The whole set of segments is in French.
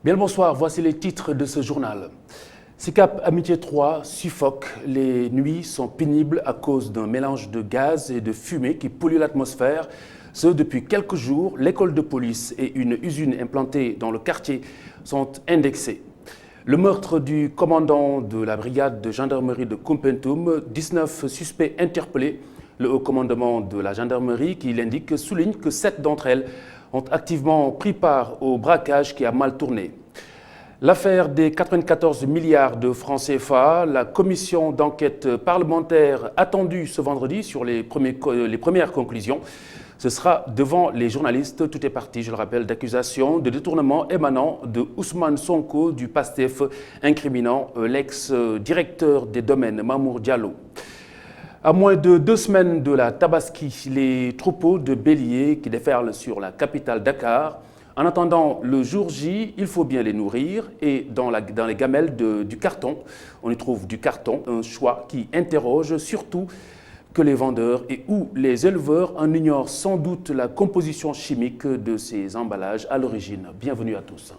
Bien le bonsoir, voici les titres de ce journal. SICAP Amitié 3 suffoque, les nuits sont pénibles à cause d'un mélange de gaz et de fumée qui pollue l'atmosphère. Ce, depuis quelques jours, l'école de police et une usine implantée dans le quartier sont indexées. Le meurtre du commandant de la brigade de gendarmerie de Koumpentoum, 19 suspects interpellés. Le haut commandement de la gendarmerie qui l'indique souligne que 7 d'entre elles ont activement pris part au braquage qui a mal tourné. L'affaire des 94 milliards de francs CFA, la commission d'enquête parlementaire attendue ce vendredi sur les premières conclusions. Ce sera devant les journalistes. Tout est parti, je le rappelle, d'accusations de détournement émanant de Ousmane Sonko du PASTEF, incriminant l'ex-directeur des domaines Mamour Diallo. À moins de 2 semaines de la Tabaski, les troupeaux de béliers qui déferlent sur la capitale Dakar. En attendant le jour J, il faut bien les nourrir et dans les gamelles du carton, on y trouve du carton, un choix qui interroge surtout que les vendeurs et ou les éleveurs en ignorent sans doute la composition chimique de ces emballages à l'origine. Bienvenue à tous.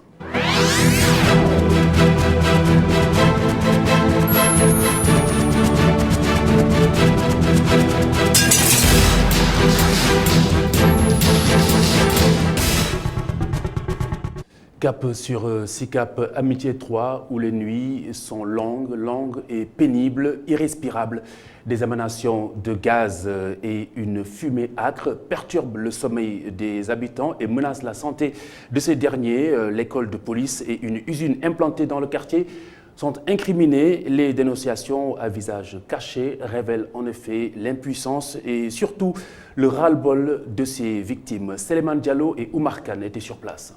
Cap sur SICAP Amitié 3 où les nuits sont longues et pénibles, irrespirables. Des émanations de gaz et une fumée âcre perturbent le sommeil des habitants et menacent la santé de ces derniers. L'école de police et une usine implantée dans le quartier sont incriminés. Les dénonciations à visage caché révèlent en effet l'impuissance et surtout le ras-le-bol de ces victimes. Séléman Diallo et Oumar Kane étaient sur place.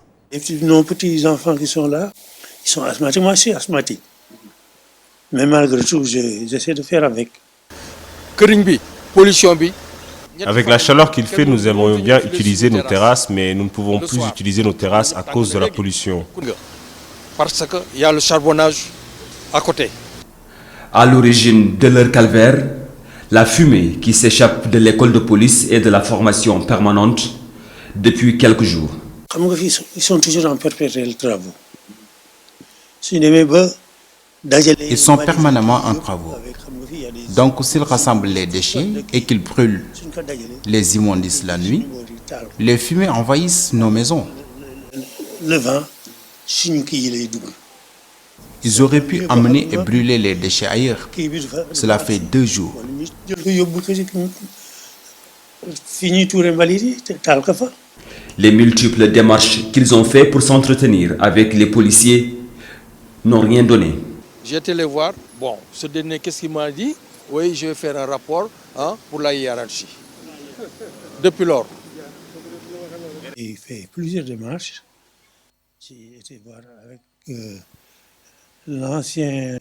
Nos petits-enfants qui sont là, ils sont asthmatiques. Moi, je suis asthmatique. Mais malgré tout, j'essaie de faire avec. Avec la chaleur qu'il fait, nous aimerions bien utiliser nos terrasses, mais nous ne pouvons plus utiliser nos terrasses à cause de la pollution. Parce qu'il y a le charbonnage à côté. À l'origine de leur calvaire, la fumée qui s'échappe de l'école de police et de la formation permanente depuis quelques jours. Ils sont toujours en perpétuel travaux. Ils sont permanemment en travaux. Donc s'ils rassemblent les déchets et qu'ils brûlent les immondices la nuit, les fumées envahissent nos maisons. Le vent, ils auraient pu amener et brûler les déchets ailleurs. Cela fait 2 jours. Les multiples démarches qu'ils ont fait pour s'entretenir avec les policiers n'ont rien donné. J'ai été les voir. Bon, ce dernier, qu'est-ce qu'il m'a dit? Oui, je vais faire un rapport pour la hiérarchie. Depuis lors. Il fait plusieurs démarches. J'ai été voir avec l'ancien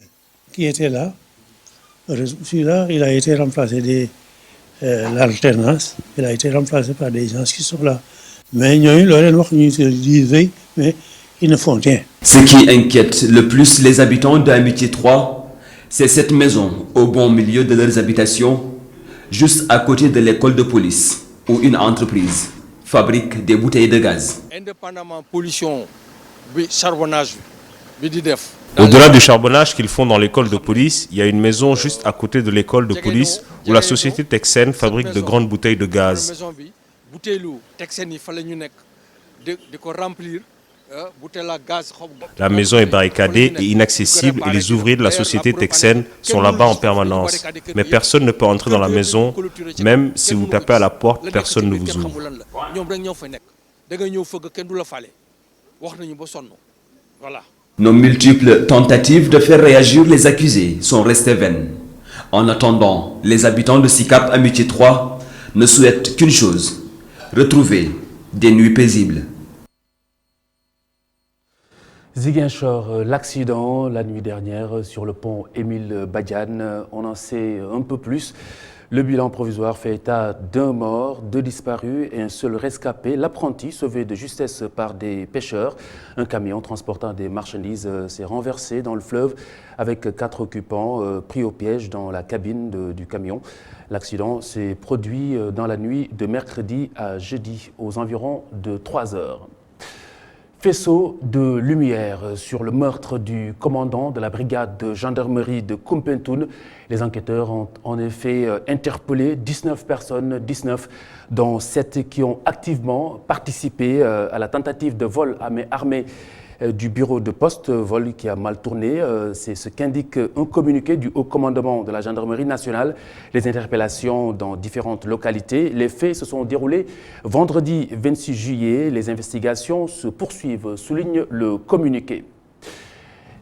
qui était là. Celui-là, il a été remplacé de l'alternance. Il a été remplacé par des gens qui sont là. Mais ils ne font rien. Ce qui inquiète le plus les habitants d'Amitié 3, c'est cette maison au bon milieu de leurs habitations, juste à côté de l'école de police, où une entreprise fabrique des bouteilles de gaz. Indépendamment pollution, charbonnage, Au-delà du charbonnage qu'ils font dans l'école de police, il y a une maison juste à côté de l'école de police où la société Texen fabrique de grandes bouteilles de gaz. La maison est barricadée et inaccessible et les ouvriers de la société Texen sont là-bas en permanence. Mais personne ne peut entrer dans la maison, même si vous tapez à la porte, personne ne vous ouvre. Nos multiples tentatives de faire réagir les accusés sont restées vaines. En attendant, les habitants de SICAP Amitié 3 ne souhaitent qu'une chose, retrouver des nuits paisibles. Ziguinchor, l'accident la nuit dernière sur le pont Émile Badiane, on en sait un peu plus. Le bilan provisoire fait état d'un mort, 2 disparus et un seul rescapé. L'apprenti, sauvé de justesse par des pêcheurs. Un camion transportant des marchandises s'est renversé dans le fleuve avec 4 occupants pris au piège dans la cabine du camion. L'accident s'est produit dans la nuit de mercredi à jeudi aux environs de 3 heures. Faisceau de lumière sur le meurtre du commandant de la brigade de gendarmerie de Koumpentoum. Les enquêteurs ont en effet interpellé 19 personnes, 19 dont 7 qui ont activement participé à la tentative de vol à main armée du bureau de poste, vol qui a mal tourné. C'est ce qu'indique un communiqué du haut commandement de la gendarmerie nationale. Les interpellations dans différentes localités. Les faits se sont déroulés vendredi 26 juillet. Les investigations se poursuivent, souligne le communiqué.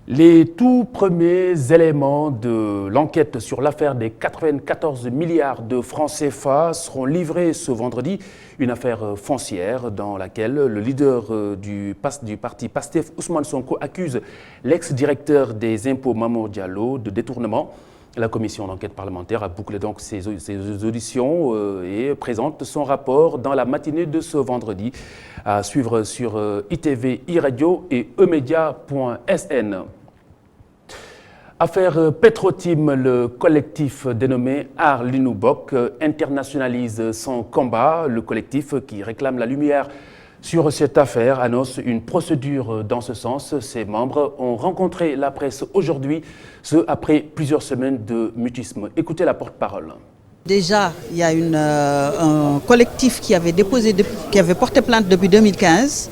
Les tout premiers éléments de l'enquête sur l'affaire des 94 milliards de francs CFA seront livrés ce vendredi. Une affaire foncière dans laquelle le leader du parti PASTEF, Ousmane Sonko, accuse l'ex-directeur des impôts Mamour Diallo de détournement. La commission d'enquête parlementaire a bouclé donc ses auditions et présente son rapport dans la matinée de ce vendredi, à suivre sur ITV, iRadio et emedia.sn. Affaire Petrotim, le collectif dénommé Arlinoubok internationalise son combat. Le collectif qui réclame la lumière sur cette affaire annonce une procédure dans ce sens. Ses membres ont rencontré la presse aujourd'hui, ce après plusieurs semaines de mutisme. Écoutez la porte-parole. Déjà, il y a un collectif qui avait porté plainte depuis 2015.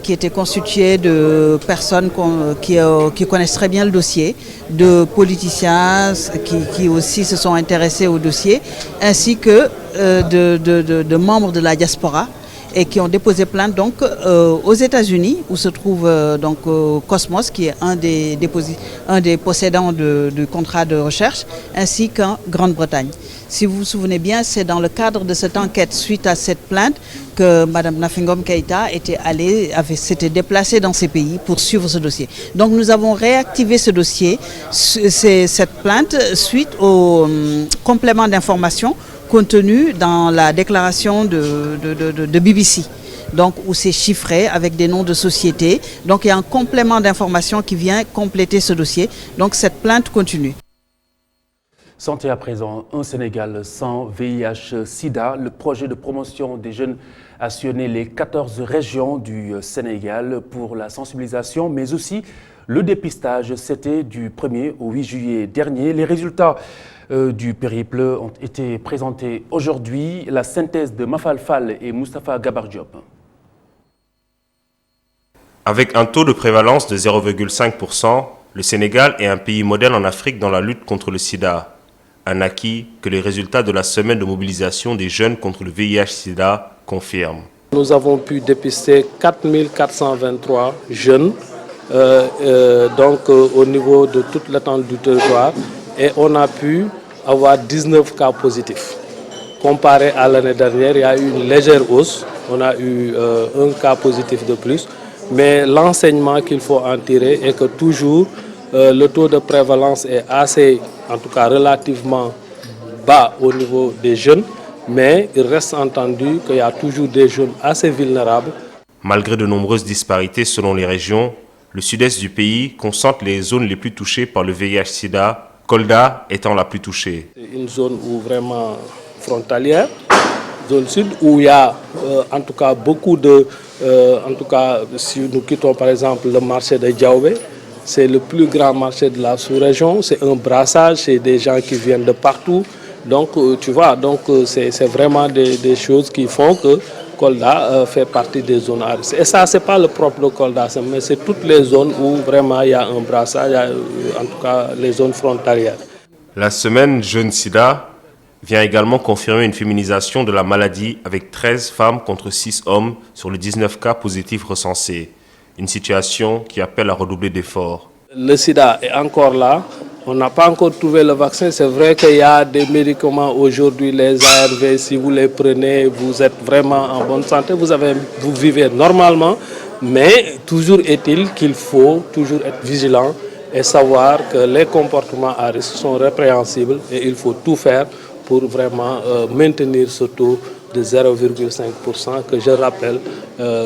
Qui était constitué de personnes qui connaissent très bien le dossier, de politiciens qui aussi se sont intéressés au dossier, ainsi que de membres de la diaspora et qui ont déposé plainte donc aux États-Unis, où se trouve donc Cosmos, qui est un des possédants du contrat de recherche, ainsi qu'en Grande-Bretagne. Si vous vous souvenez bien, c'est dans le cadre de cette enquête suite à cette plainte que Mme Nafingom Keïta s'était déplacée dans ces pays pour suivre ce dossier. Donc nous avons réactivé ce dossier, cette plainte, suite au complément d'information contenu dans la déclaration de BBC. Donc, où c'est chiffré avec des noms de sociétés. Donc il y a un complément d'information qui vient compléter ce dossier. Donc cette plainte continue. Santé à présent, un Sénégal sans VIH-Sida. Le projet de promotion des jeunes a sillonné les 14 régions du Sénégal pour la sensibilisation, mais aussi le dépistage. C'était du 1er au 8 juillet dernier. Les résultats du périple ont été présentés aujourd'hui. La synthèse de Mafal Fall et Moustapha Gabar Diop. Avec un taux de prévalence de 0,5%, le Sénégal est un pays modèle en Afrique dans la lutte contre le sida. Un acquis que les résultats de la semaine de mobilisation des jeunes contre le VIH-Sida confirment. Nous avons pu dépister 4423 jeunes au niveau de toute l'étendue du territoire et on a pu avoir 19 cas positifs. Comparé à l'année dernière, il y a eu une légère hausse, on a eu un cas positif de plus, mais l'enseignement qu'il faut en tirer est que toujours le taux de prévalence est assez, en tout cas relativement bas au niveau des jeunes, mais il reste entendu qu'il y a toujours des jeunes assez vulnérables. Malgré de nombreuses disparités selon les régions, le sud-est du pays concentre les zones les plus touchées par le VIH-Sida, Kolda étant la plus touchée. C'est une zone où vraiment frontalière, zone sud, où il y a en tout cas beaucoup de... en tout cas, si nous quittons par exemple le marché de Diaoubé, c'est le plus grand marché de la sous-région, c'est un brassage, c'est des gens qui viennent de partout. Donc, tu vois, c'est vraiment des choses qui font que Kolda fait partie des zones à risque. Et ça, ce n'est pas le propre de Kolda, mais c'est toutes les zones où vraiment il y a un brassage, en tout cas les zones frontalières. La semaine Jeune Sida vient également confirmer une féminisation de la maladie avec 13 femmes contre 6 hommes sur les 19 cas positifs recensés. Une situation qui appelle à redoubler d'efforts. Le sida est encore là. On n'a pas encore trouvé le vaccin. C'est vrai qu'il y a des médicaments aujourd'hui, les ARV, si vous les prenez, vous êtes vraiment en bonne santé, vous vivez normalement. Mais toujours est-il qu'il faut toujours être vigilant et savoir que les comportements à risque sont répréhensibles et il faut tout faire pour vraiment maintenir ce taux de 0,5% que je rappelle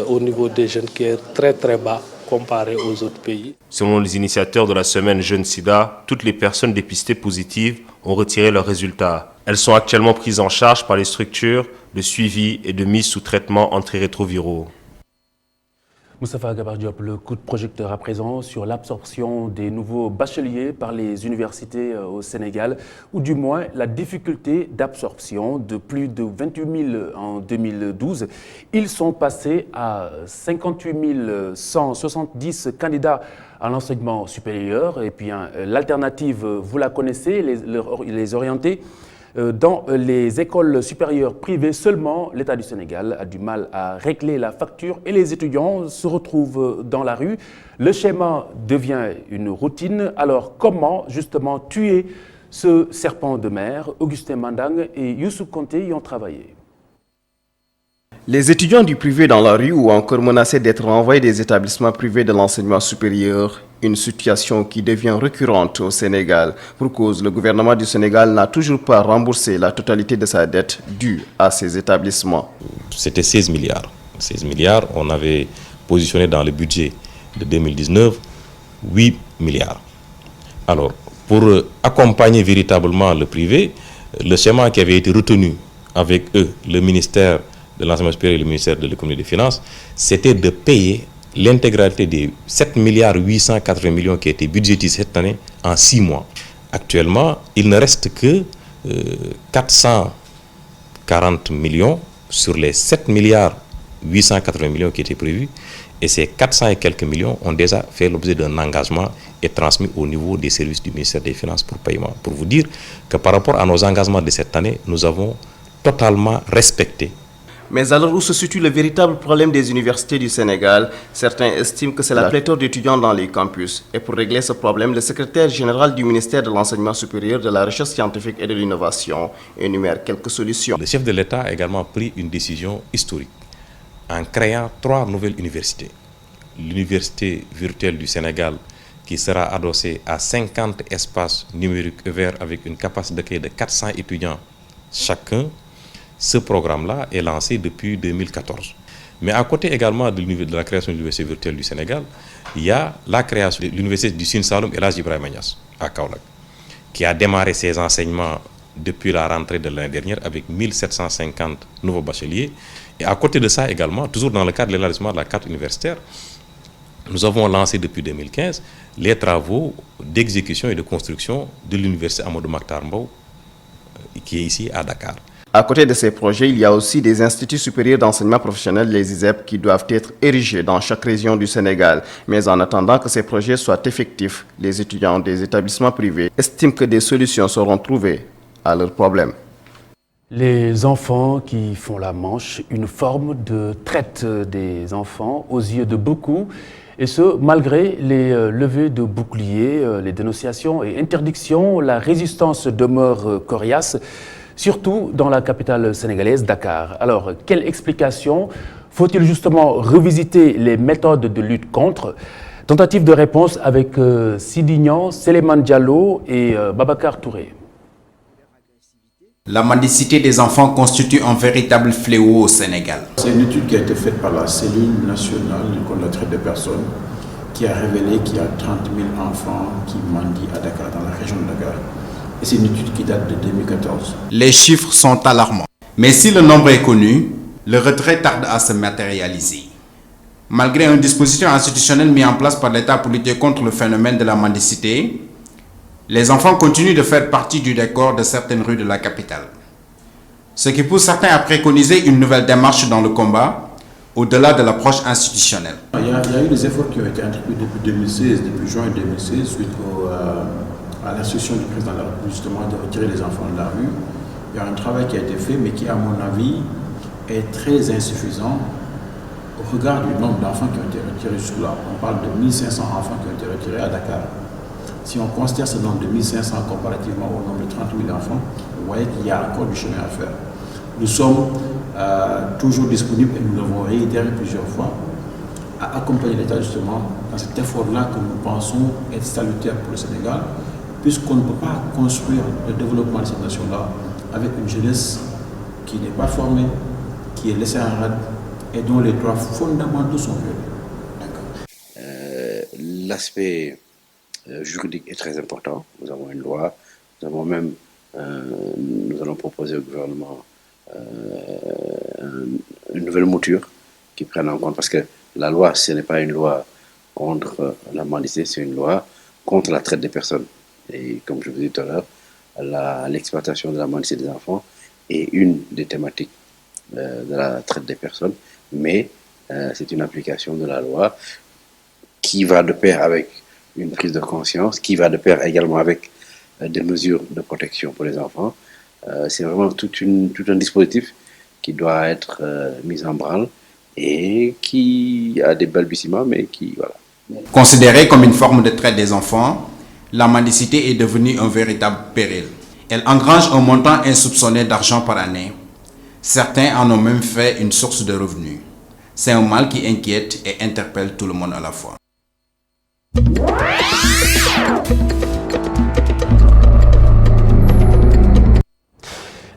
au niveau des jeunes qui est très très bas comparé aux autres pays. Selon les initiateurs de la semaine Jeunes Sida, toutes les personnes dépistées positives ont retiré leurs résultats. Elles sont actuellement prises en charge par les structures de suivi et de mise sous traitement antirétroviraux. Moustapha Gabar Diop, le coup de projecteur à présent sur l'absorption des nouveaux bacheliers par les universités au Sénégal, ou du moins la difficulté d'absorption de plus de 28 000 en 2012. Ils sont passés à 58 170 candidats à l'enseignement supérieur. Et puis l'alternative, vous la connaissez, les orienter dans les écoles supérieures privées seulement. L'État du Sénégal a du mal à régler la facture et les étudiants se retrouvent dans la rue. Le schéma devient une routine. Alors comment justement tuer ce serpent de mer? Augustin Mandang et Youssou Konté y ont travaillé. Les étudiants du privé dans la rue ou encore menacés d'être renvoyés des établissements privés de l'enseignement supérieur, une situation qui devient récurrente au Sénégal. Pour cause, le gouvernement du Sénégal n'a toujours pas remboursé la totalité de sa dette due à ces établissements. C'était 16 milliards. 16 milliards, on avait positionné dans le budget de 2019 8 milliards. Alors, pour accompagner véritablement le privé, le schéma qui avait été retenu avec eux, le ministère de l'enseignement supérieur et le ministère de l'économie et des finances, c'était de payer l'intégralité des 7 milliards 880 millions qui étaient budgétisés cette année en 6 mois. Actuellement, il ne reste que 440 millions sur les 7 milliards 880 millions qui étaient prévus, et ces 400 et quelques millions ont déjà fait l'objet d'un engagement et transmis au niveau des services du ministère des Finances pour paiement. Pour vous dire que par rapport à nos engagements de cette année, nous avons totalement respecté. Mais alors où se situe le véritable problème des universités du Sénégal? Certains estiment que c'est la pléthore d'étudiants dans les campus. Et pour régler ce problème, le secrétaire général du ministère de l'Enseignement supérieur, de la Recherche scientifique et de l'Innovation énumère quelques solutions. Le chef de l'État a également pris une décision historique en créant 3 nouvelles universités. L'université virtuelle du Sénégal qui sera adossée à 50 espaces numériques ouverts avec une capacité d'accueil de 400 étudiants chacun. Ce programme-là est lancé depuis 2014. Mais à côté également de la création de l'université virtuelle du Sénégal, il y a la création de l'université du Sine Saloum El Hadji Ibrahima Niass à Kaolack, qui a démarré ses enseignements depuis la rentrée de l'année dernière avec 1750 nouveaux bacheliers. Et à côté de ça également, toujours dans le cadre de l'élargissement de la carte universitaire, nous avons lancé depuis 2015 les travaux d'exécution et de construction de l'université Amadou Mahtar Mbow, qui est ici à Dakar. À côté de ces projets, il y a aussi des instituts supérieurs d'enseignement professionnel, les ISEP, qui doivent être érigés dans chaque région du Sénégal. Mais en attendant que ces projets soient effectifs, les étudiants des établissements privés estiment que des solutions seront trouvées à leurs problèmes. Les enfants qui font la manche, une forme de traite des enfants aux yeux de beaucoup, et ce, malgré les levées de boucliers, les dénonciations et interdictions, la résistance demeure coriace, surtout dans la capitale sénégalaise, Dakar. Alors, quelle explication? Faut-il justement revisiter les méthodes de lutte contre? Tentative de réponse avec Sidignan, Séléman Diallo et Babacar Touré. La mendicité des enfants constitue un véritable fléau au Sénégal. C'est une étude qui a été faite par la cellule nationale contre la traite des personnes qui a révélé qu'il y a 30 000 enfants qui mendient à Dakar, dans la région de Dakar. Et c'est une étude qui date de 2014. Les chiffres sont alarmants. Mais si le nombre est connu, le retrait tarde à se matérialiser. Malgré un dispositif institutionnel mis en place par l'État pour lutter contre le phénomène de la mendicité, les enfants continuent de faire partie du décor de certaines rues de la capitale. Ce qui pousse certains à préconiser une nouvelle démarche dans le combat, au-delà de l'approche institutionnelle. Il y a eu des efforts qui ont été entrepris depuis 2016, depuis juin 2016, suite à l'instruction du président de la République, justement, de retirer les enfants de la rue. Il y a un travail qui a été fait, mais qui, à mon avis, est très insuffisant au regard du nombre d'enfants qui ont été retirés jusque-là. On parle de 1500 enfants qui ont été retirés à Dakar. Si on considère ce nombre de 1500 comparativement au nombre de 30 000 enfants, vous voyez qu'il y a encore du chemin à faire. Nous sommes toujours disponibles, et nous l'avons réitéré plusieurs fois, à accompagner l'État justement dans cet effort-là que nous pensons être salutaire pour le Sénégal, puisqu'on ne peut pas construire le développement de cette nation-là avec une jeunesse qui n'est pas formée, qui est laissée en rade et dont les droits fondamentaux sont violés. L'aspect juridique est très important. Nous avons une loi, nous avons même, nous allons proposer au gouvernement une nouvelle mouture qui prenne en compte, parce que la loi, ce n'est pas une loi contre la mendicité, c'est une loi contre la traite des personnes. Et comme je vous disais tout à l'heure, l'exploitation de la mendicité des enfants est une des thématiques de la traite des personnes, mais c'est une application de la loi qui va de pair avec une prise de conscience, qui va de pair également avec des mesures de protection pour les enfants. C'est vraiment tout un dispositif qui doit être mis en branle et qui a des balbutiements, mais qui, voilà. Considérée comme une forme de traite des enfants, la mendicité est devenue un véritable péril. Elle engrange un montant insoupçonné d'argent par année. Certains en ont même fait une source de revenus. C'est un mal qui inquiète et interpelle tout le monde à la fois.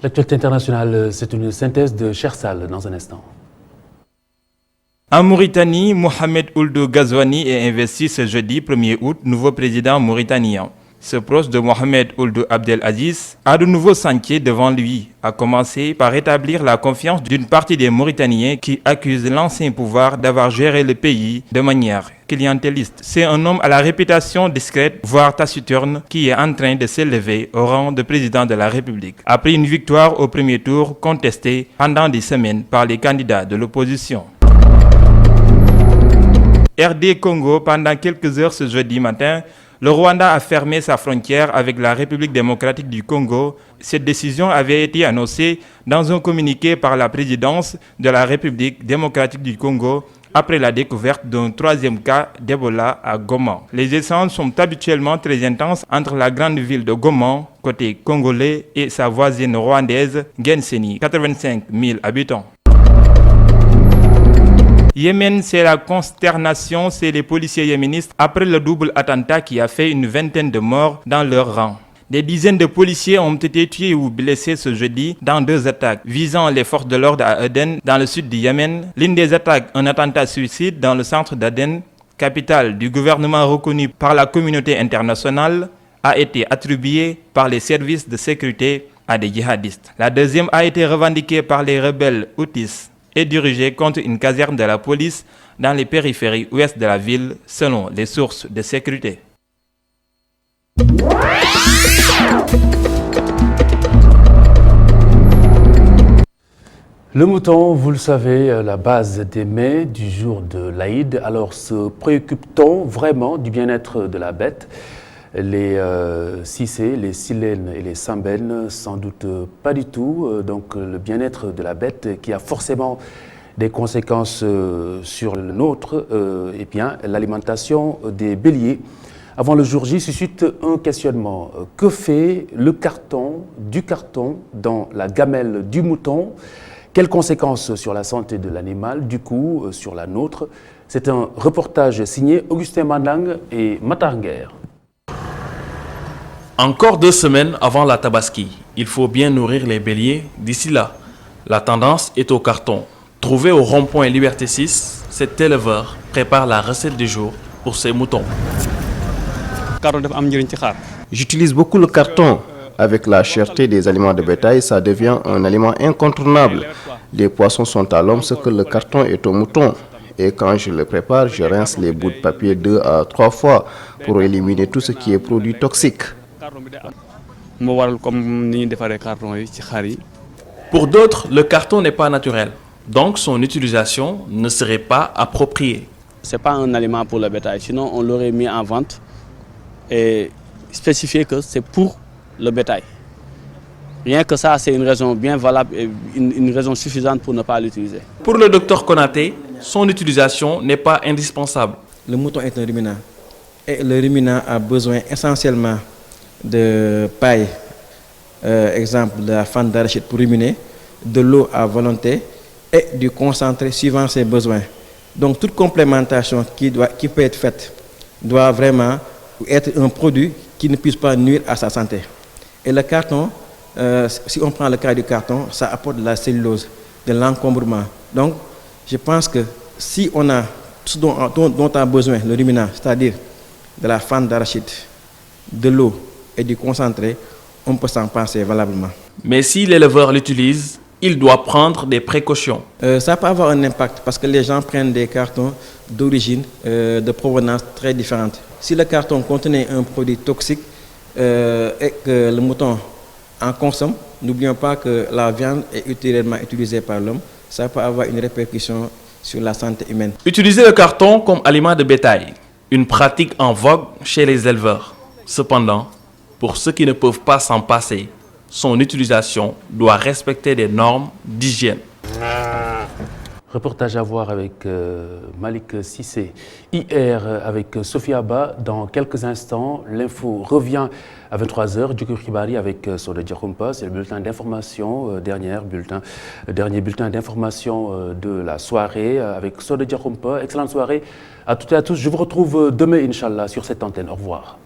L'actualité internationale, c'est une synthèse de Chersal dans un instant. En Mauritanie, Mohamed Ould Ghazouani est investi ce jeudi 1er août nouveau président mauritanien. Ce proche de Mohamed Ould Abdelaziz a de nouveaux sentiers devant lui, à commencer par rétablir la confiance d'une partie des Mauritaniens qui accusent l'ancien pouvoir d'avoir géré le pays de manière clientéliste. C'est un homme à la réputation discrète, voire taciturne, qui est en train de s'élever au rang de président de la République, après une victoire au premier tour contestée pendant des semaines par les candidats de l'opposition. RD Congo, pendant quelques heures ce jeudi matin, le Rwanda a fermé sa frontière avec la République démocratique du Congo. Cette décision avait été annoncée dans un communiqué par la présidence de la République démocratique du Congo après la découverte d'un troisième cas d'Ebola à Goma. Les échanges sont habituellement très intenses entre la grande ville de Goma, côté congolais, et sa voisine rwandaise, Genseni, 85 000 habitants. Yémen, c'est la consternation, c'est les policiers yéménistes après le double attentat qui a fait une vingtaine de morts dans leur rang. Des dizaines de policiers ont été tués ou blessés ce jeudi dans 2 attaques visant les forces de l'ordre à Aden, dans le sud du Yémen. L'une des attaques, un attentat suicide dans le centre d'Aden, capitale du gouvernement reconnu par la communauté internationale, a été attribuée par les services de sécurité à des djihadistes. La deuxième a été revendiquée par les rebelles Houthis et dirigée contre une caserne de la police dans les périphéries ouest de la ville, selon les sources de sécurité. Le mouton, vous le savez, la base des mets du jour de l'Aïd. Alors, se préoccupe-t-on vraiment du bien-être de la bête? Les Cissé, les Silènes et les Sambènes, sans doute pas du tout. Donc le bien-être de la bête qui a forcément des conséquences sur le nôtre, et bien l'alimentation des béliers. Avant le jour J suscite un questionnement. Que fait le carton du carton dans la gamelle du mouton? Quelles conséquences sur la santé de l'animal, du coup sur la nôtre? C'est un reportage signé Augustin Mandang et Matarguer. Encore 2 semaines avant la Tabaski, il faut bien nourrir les béliers d'ici là. La tendance est au carton. Trouvé au rond-point Liberté 6, cet éleveur prépare la recette du jour pour ses moutons. J'utilise beaucoup le carton. Avec la cherté des aliments de bétail, ça devient un aliment incontournable. Les poissons sont à l'homme ce que le carton est au mouton. Et quand je le prépare, je rince les bouts de papier 2 à 3 fois pour éliminer tout ce qui est produit toxique. Pour d'autres, le carton n'est pas naturel, donc son utilisation ne serait pas appropriée. Ce n'est pas un aliment pour le bétail, sinon on l'aurait mis en vente et spécifié que c'est pour le bétail. Rien que ça, c'est une raison bien valable et une raison suffisante pour ne pas l'utiliser. Pour le docteur Konaté, son utilisation n'est pas indispensable. Le mouton est un ruminant et le ruminant a besoin essentiellement de paille, exemple de la fente d'arachide pour ruminer, de l'eau à volonté et du concentré suivant ses besoins. Donc toute complémentation qui peut être faite doit vraiment être un produit qui ne puisse pas nuire à sa santé. Et le carton si on prend le cas du carton, ça apporte de la cellulose, de l'encombrement. Donc, je pense que si on a ce dont a besoin le ruminant, c'est-à-dire de la fente d'arachide, de l'eau et du concentré, on peut s'en passer valablement. Mais si l'éleveur l'utilise, il doit prendre des précautions. Ça peut avoir un impact parce que les gens prennent des cartons d'origine, de provenance très différentes. Si le carton contenait un produit toxique et que le mouton en consomme, n'oublions pas que la viande est ultérieurement utilisée par l'homme, ça peut avoir une répercussion sur la santé humaine. Utiliser le carton comme aliment de bétail, une pratique en vogue chez les éleveurs. Cependant, pour ceux qui ne peuvent pas s'en passer, son utilisation doit respecter des normes d'hygiène. Reportage à voir avec Malik Sissé. Hier avec Sophia Ba. Dans quelques instants, l'info revient à 23h. Djikou Khibari avec Soda Diakhoumpa. C'est le bulletin d'information, dernier bulletin d'information de la soirée avec Soda Diakhoumpa. Excellente soirée à toutes et à tous. Je vous retrouve demain, Inch'Allah, sur cette antenne. Au revoir.